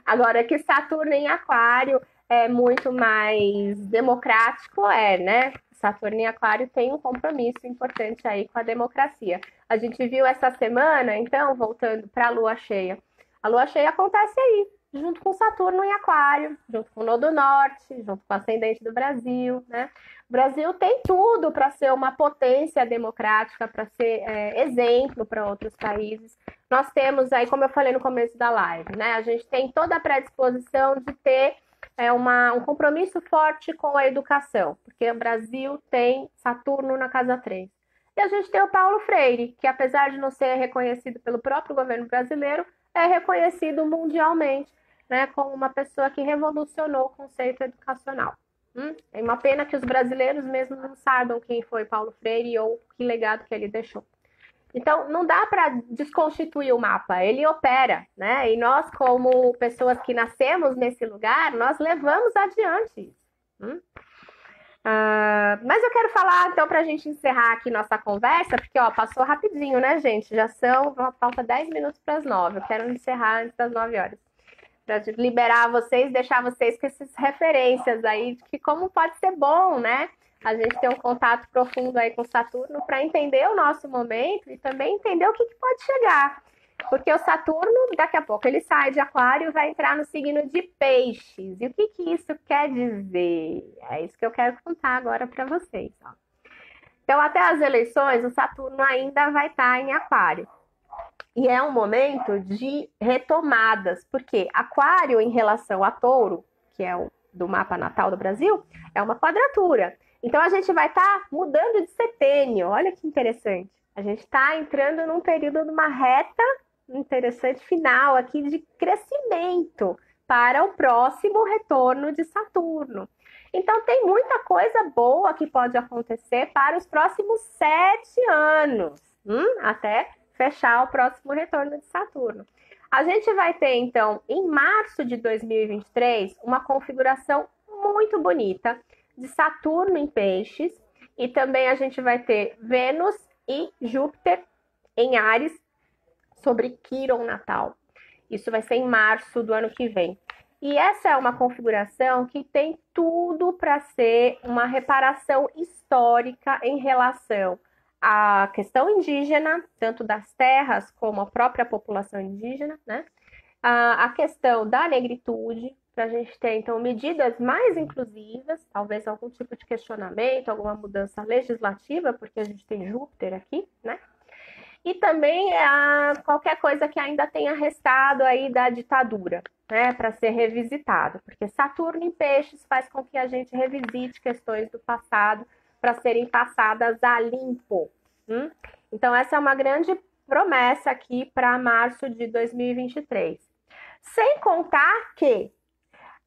Speaker 1: Agora que Saturno em Aquário é muito mais democrático, né? Saturno em Aquário tem um compromisso importante aí com a democracia. A gente viu essa semana, então, voltando para a Lua Cheia. A Lua Cheia acontece aí, junto com Saturno em Aquário, junto com o Nodo Norte, junto com o ascendente do Brasil, né? O Brasil tem tudo para ser uma potência democrática, para ser exemplo para outros países. Nós temos aí, como eu falei no começo da live, né? A gente tem toda a predisposição de ter um compromisso forte com a educação, porque o Brasil tem Saturno na casa 3. E a gente tem o Paulo Freire, que apesar de não ser reconhecido pelo próprio governo brasileiro, é reconhecido mundialmente, né, como uma pessoa que revolucionou o conceito educacional. É uma pena que os brasileiros mesmo não saibam quem foi Paulo Freire ou que legado que ele deixou. Então, não dá para desconstituir o mapa, ele opera, né? E nós, como pessoas que nascemos nesse lugar, nós levamos adiante isso. Mas eu quero falar, então, para a gente encerrar aqui nossa conversa, porque, ó, passou rapidinho, né, gente? Já falta 10 minutos para as 9. Eu quero encerrar antes das 9 horas. Para liberar vocês, deixar vocês com essas referências aí, de que como pode ser bom, né? A gente ter um contato profundo aí com Saturno para entender o nosso momento e também entender o que pode chegar. Porque o Saturno, daqui a pouco, ele sai de Aquário e vai entrar no signo de Peixes. E o que isso quer dizer? É isso que eu quero contar agora para vocês. Ó. Então, até as eleições, o Saturno ainda vai estar em Aquário. E é um momento de retomadas, porque Aquário em relação a Touro, que é o do mapa natal do Brasil, é uma quadratura. Então, a gente vai estar mudando de setênio. Olha que interessante. A gente está entrando num período de uma reta interessante final aqui de crescimento para o próximo retorno de Saturno. Então, tem muita coisa boa que pode acontecer para os próximos 7 anos, até fechar o próximo retorno de Saturno. A gente vai ter, então, em março de 2023, uma configuração muito bonita de Saturno em Peixes, e também a gente vai ter Vênus e Júpiter em Áries, sobre Quiron natal. Isso vai ser em março do ano que vem. E essa é uma configuração que tem tudo para ser uma reparação histórica em relação à questão indígena, tanto das terras como a própria população indígena, né? A questão da negritude, para a gente ter, então, medidas mais inclusivas, talvez algum tipo de questionamento, alguma mudança legislativa, porque a gente tem Júpiter aqui, né? E também qualquer coisa que ainda tenha restado aí da ditadura, né, para ser revisitado, porque Saturno em Peixes faz com que a gente revisite questões do passado para serem passadas a limpo. Então, essa é uma grande promessa aqui para março de 2023. Sem contar que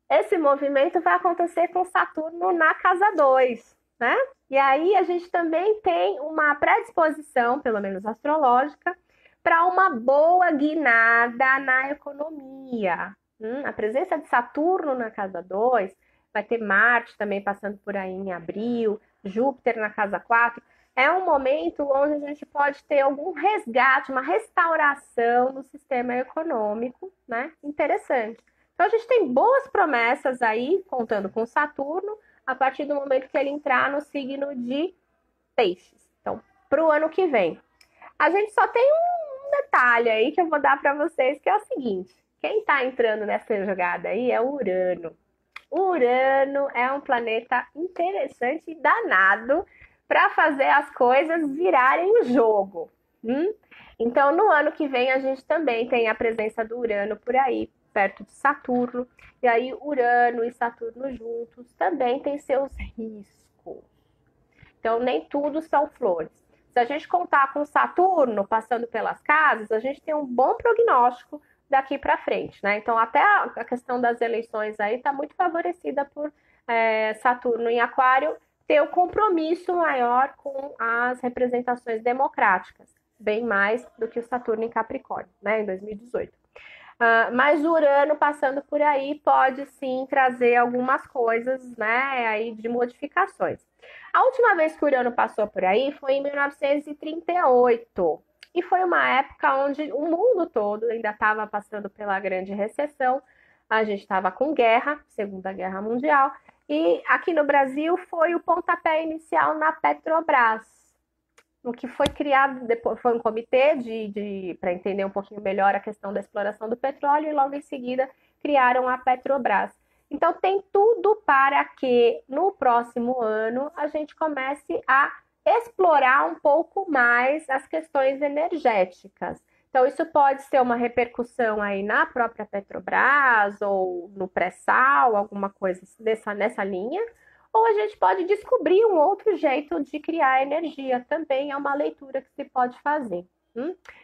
Speaker 1: esse movimento vai acontecer com Saturno na casa 2, né? E aí a gente também tem uma predisposição, pelo menos astrológica, para uma boa guinada na economia. A presença de Saturno na casa 2, vai ter Marte também passando por aí em abril, Júpiter na casa 4. É um momento onde a gente pode ter algum resgate, uma restauração no sistema econômico, né? Interessante. Então a gente tem boas promessas aí, contando com Saturno, a partir do momento que ele entrar no signo de Peixes. Então, para o ano que vem. A gente só tem um detalhe aí que eu vou dar para vocês, que é o seguinte. Quem está entrando nessa jogada aí é o Urano. Urano é um planeta interessante e danado para fazer as coisas virarem o jogo. Então, no ano que vem, a gente também tem a presença do Urano por aí, perto de Saturno, e aí Urano e Saturno juntos também tem seus riscos. Então, nem tudo são flores. Se a gente contar com Saturno passando pelas casas, a gente tem um bom prognóstico daqui para frente, né? Então, até a questão das eleições aí está muito favorecida por Saturno em Aquário ter o compromisso maior com as representações democráticas, bem mais do que o Saturno em Capricórnio, né? Em 2018. Mas o Urano passando por aí pode sim trazer algumas coisas, né, aí de modificações. A última vez que o Urano passou por aí foi em 1938. E foi uma época onde o mundo todo ainda estava passando pela grande recessão. A gente estava com guerra, Segunda Guerra Mundial. E aqui no Brasil foi o pontapé inicial na Petrobras. O que foi criado depois foi um comitê para entender um pouquinho melhor a questão da exploração do petróleo e logo em seguida criaram a Petrobras. Então tem tudo para que no próximo ano a gente comece a explorar um pouco mais as questões energéticas. Então isso pode ser uma repercussão aí na própria Petrobras ou no pré-sal, alguma coisa nessa linha, ou a gente pode descobrir um outro jeito de criar energia. Também é uma leitura que se pode fazer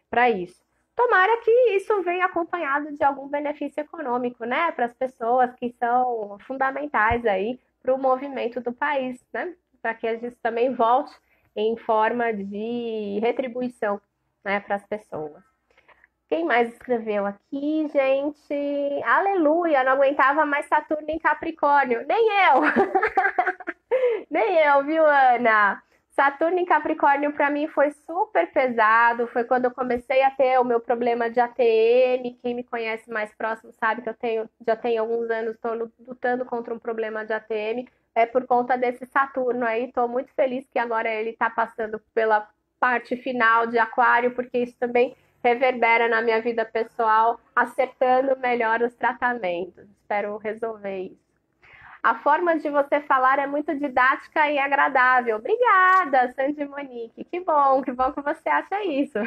Speaker 1: para isso. Tomara que isso venha acompanhado de algum benefício econômico, né? Para as pessoas que são fundamentais aí para o movimento do país, né? Para que a gente também volte em forma de retribuição, né, para as pessoas. Quem mais escreveu aqui, gente? Aleluia, não aguentava mais Saturno em Capricórnio. Nem eu! Nem eu, viu, Ana? Saturno em Capricórnio para mim foi super pesado. Foi quando eu comecei a ter o meu problema de ATM. Quem me conhece mais próximo sabe que já tenho alguns anos estou lutando contra um problema de ATM. É por conta desse Saturno aí. Estou muito feliz que agora ele está passando pela parte final de Aquário, porque isso também reverbera na minha vida pessoal, acertando melhor os tratamentos. Espero resolver isso. A forma de você falar é muito didática e agradável. Obrigada, Sandy Monique. Que bom que você acha isso.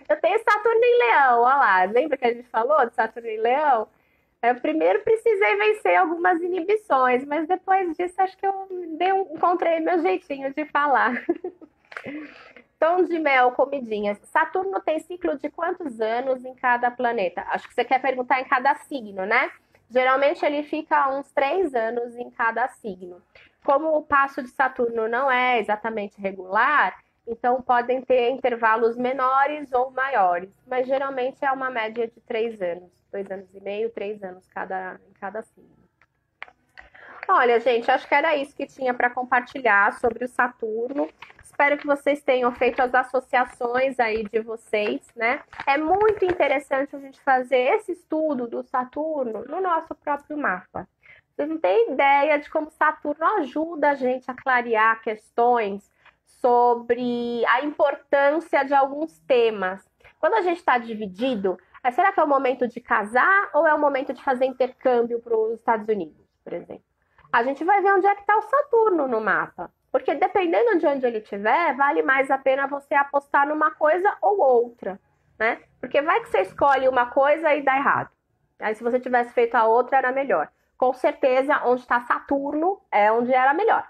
Speaker 1: Eu tenho Saturno em Leão, olha lá. Lembra que a gente falou de Saturno em Leão? Eu primeiro precisei vencer algumas inibições, mas depois disso acho que eu encontrei meu jeitinho de falar. Tom de mel, comidinhas. Saturno tem ciclo de quantos anos em cada planeta? Acho que você quer perguntar em cada signo, né? Geralmente ele fica uns 3 anos em cada signo. Como o passo de Saturno não é exatamente regular, então podem ter intervalos menores ou maiores. Mas geralmente é uma média de 3 anos. 2 anos e meio, 3 anos em cada signo. Olha, gente, acho que era isso que tinha para compartilhar sobre o Saturno. Espero que vocês tenham feito as associações aí de vocês, né? É muito interessante a gente fazer esse estudo do Saturno no nosso próprio mapa. Vocês não têm ideia de como Saturno ajuda a gente a clarear questões sobre a importância de alguns temas. Quando a gente está dividido, será que é o momento de casar ou é o momento de fazer intercâmbio para os Estados Unidos, por exemplo? A gente vai ver onde é que está o Saturno no mapa. Porque dependendo de onde ele estiver, vale mais a pena você apostar numa coisa ou outra, né? Porque vai que você escolhe uma coisa e dá errado. Aí se você tivesse feito a outra, era melhor. Com certeza, onde está Saturno é onde era melhor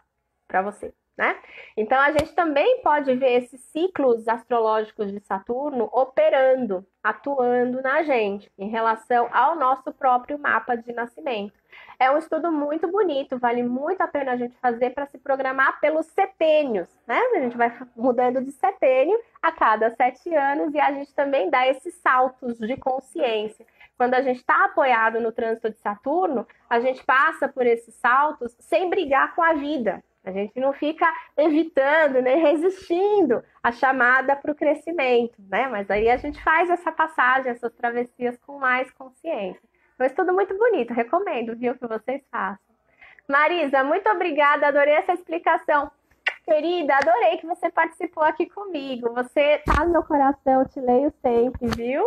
Speaker 1: para você, né? Então a gente também pode ver esses ciclos astrológicos de Saturno operando, atuando na gente em relação ao nosso próprio mapa de nascimento. É um estudo muito bonito, vale muito a pena a gente fazer para se programar pelos setênios, né? A gente vai mudando de setênio a cada 7 anos e a gente também dá esses saltos de consciência. Quando a gente está apoiado no trânsito de Saturno, a gente passa por esses saltos sem brigar com a vida. A gente não fica evitando, nem resistindo à chamada para o crescimento, né? Mas aí a gente faz essa passagem, essas travessias com mais consciência. É um estudo muito bonito, recomendo, viu, que vocês façam. Marisa, muito obrigada, adorei essa explicação. Querida, adorei que você participou aqui comigo. Você tá no meu coração, te leio sempre, viu?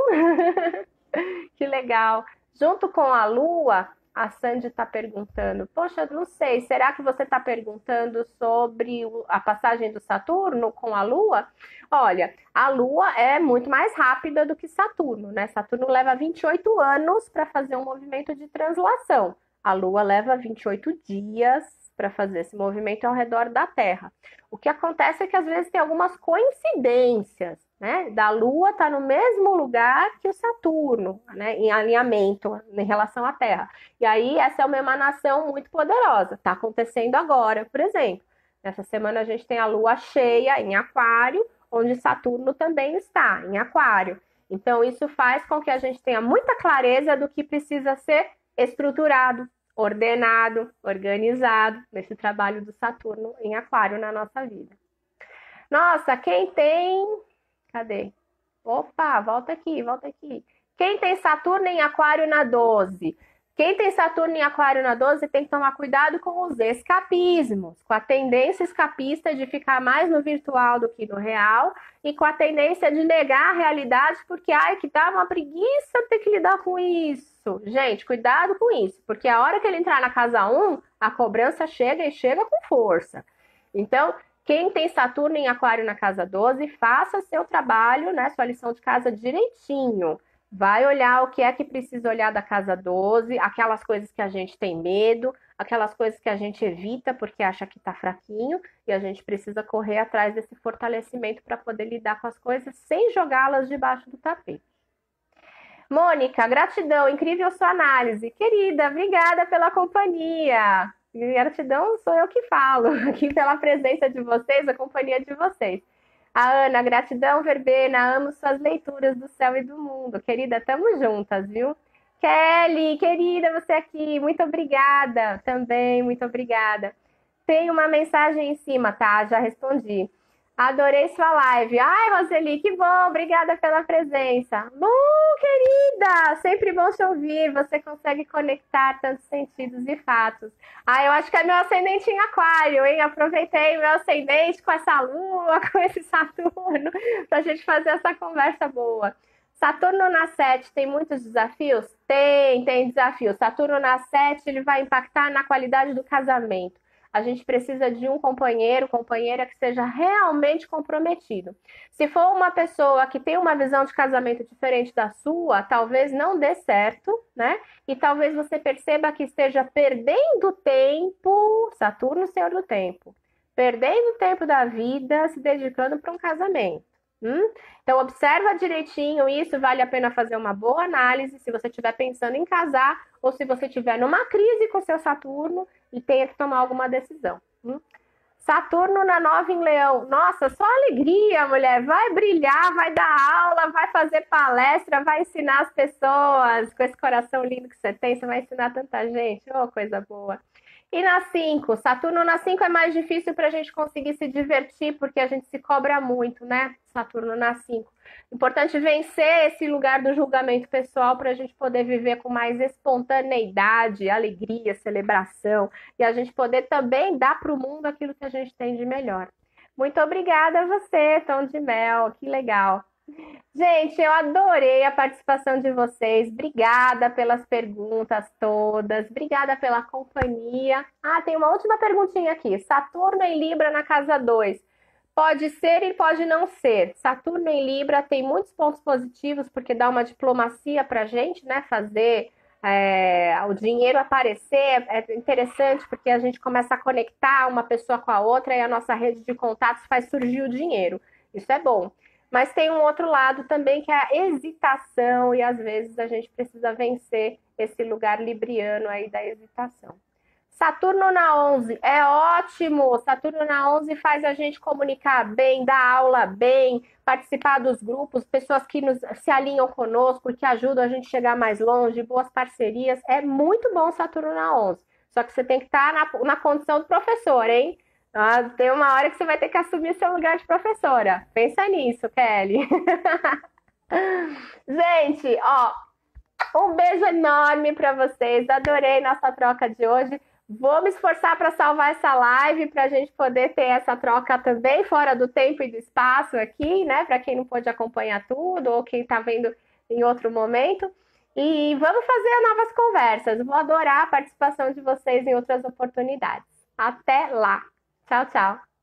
Speaker 1: Que legal. Junto com a Lua, a Sandy está perguntando, poxa, não sei, será que você está perguntando sobre a passagem do Saturno com a Lua? Olha, a Lua é muito mais rápida do que Saturno, né? Saturno leva 28 anos para fazer um movimento de translação. A Lua leva 28 dias para fazer esse movimento ao redor da Terra. O que acontece é que às vezes tem algumas coincidências, né? Da Lua estar no mesmo lugar que o Saturno, né? Em alinhamento em relação à Terra. E aí essa é uma emanação muito poderosa. Está acontecendo agora, por exemplo. Nessa semana a gente tem a Lua cheia em Aquário, onde Saturno também está em Aquário. Então isso faz com que a gente tenha muita clareza do que precisa ser estruturado, ordenado, organizado, nesse trabalho do Saturno em Aquário na nossa vida. Nossa, quem tem... Cadê? Opa, volta aqui, volta aqui. Quem tem Saturno em Aquário na 12? Quem tem Saturno em Aquário na 12 tem que tomar cuidado com os escapismos, com a tendência escapista de ficar mais no virtual do que no real e com a tendência de negar a realidade porque, ai, que dá uma preguiça ter que lidar com isso. Gente, cuidado com isso, porque a hora que ele entrar na casa 1, a cobrança chega e chega com força. Então, quem tem Saturno em Aquário na casa 12, faça seu trabalho, né, sua lição de casa direitinho. Vai olhar o que é que precisa olhar da casa 12, aquelas coisas que a gente tem medo, aquelas coisas que a gente evita porque acha que está fraquinho e a gente precisa correr atrás desse fortalecimento para poder lidar com as coisas sem jogá-las debaixo do tapete. Mônica, gratidão, incrível sua análise. Querida, obrigada pela companhia. Gratidão sou eu que falo, aqui pela presença de vocês, a companhia de vocês. A Ana, gratidão, Verbena, amo suas leituras do céu e do mundo. Querida, tamo juntas, viu? Kelly, querida, você aqui, muito obrigada. Também, muito obrigada. Tem uma mensagem em cima, tá? Já respondi. Adorei sua live. Ai, Roseli, que bom, obrigada pela presença. Lu, querida, sempre bom te ouvir. Você consegue conectar tantos sentidos e fatos. Ah, eu acho que é meu ascendente em Aquário, hein? Aproveitei meu ascendente com essa Lua, com esse Saturno, pra gente fazer essa conversa boa. Saturno na 7 tem muitos desafios? Tem desafios. Saturno na 7, ele vai impactar na qualidade do casamento. A gente precisa de um companheiro, companheira que seja realmente comprometido. Se for uma pessoa que tem uma visão de casamento diferente da sua, talvez não dê certo, né? E talvez você perceba que esteja perdendo tempo, Saturno, senhor do tempo, perdendo tempo da vida se dedicando para um casamento. Então, observa direitinho isso, vale a pena fazer uma boa análise se você estiver pensando em casar ou se você estiver numa crise com seu Saturno e tenha que tomar alguma decisão. Saturno na 9 em Leão. Nossa, só alegria, mulher. Vai brilhar, vai dar aula, vai fazer palestra, vai ensinar as pessoas. Com esse coração lindo que você tem, você vai ensinar tanta gente. Oh, coisa boa. E na 5, Saturno na 5 é mais difícil para a gente conseguir se divertir, porque a gente se cobra muito, né? Saturno na 5. Importante vencer esse lugar do julgamento pessoal para a gente poder viver com mais espontaneidade, alegria, celebração, e a gente poder também dar para o mundo aquilo que a gente tem de melhor. Muito obrigada a você, Tom de Mel, que legal. Gente, eu adorei a participação de vocês. Obrigada pelas perguntas todas. Obrigada pela companhia. Ah, tem uma última perguntinha aqui. Saturno em Libra na casa 2. Pode ser e pode não ser. Saturno em Libra tem muitos pontos positivos, porque dá uma diplomacia para a gente, né? Fazer o dinheiro aparecer. É interessante, porque a gente começa a conectar uma pessoa com a outra e a nossa rede de contatos faz surgir o dinheiro. Isso é bom. Mas tem um outro lado também, que é a hesitação, e às vezes a gente precisa vencer esse lugar libriano aí da hesitação. Saturno na 11 é ótimo. Saturno na 11 faz a gente comunicar bem, dar aula bem, participar dos grupos, pessoas que se alinham conosco, que ajudam a gente a chegar mais longe, boas parcerias. É muito bom Saturno na 11. Só que você tem que estar na condição do professor, hein? Tem uma hora que você vai ter que assumir seu lugar de professora. Pensa nisso, Kelly. Gente, um beijo enorme para vocês. Adorei nossa troca de hoje. Vou me esforçar para salvar essa live para a gente poder ter essa troca também fora do tempo e do espaço aqui, né? Para quem não pôde acompanhar tudo ou quem está vendo em outro momento. E vamos fazer novas conversas. Vou adorar a participação de vocês em outras oportunidades. Até lá! Tchau, tchau!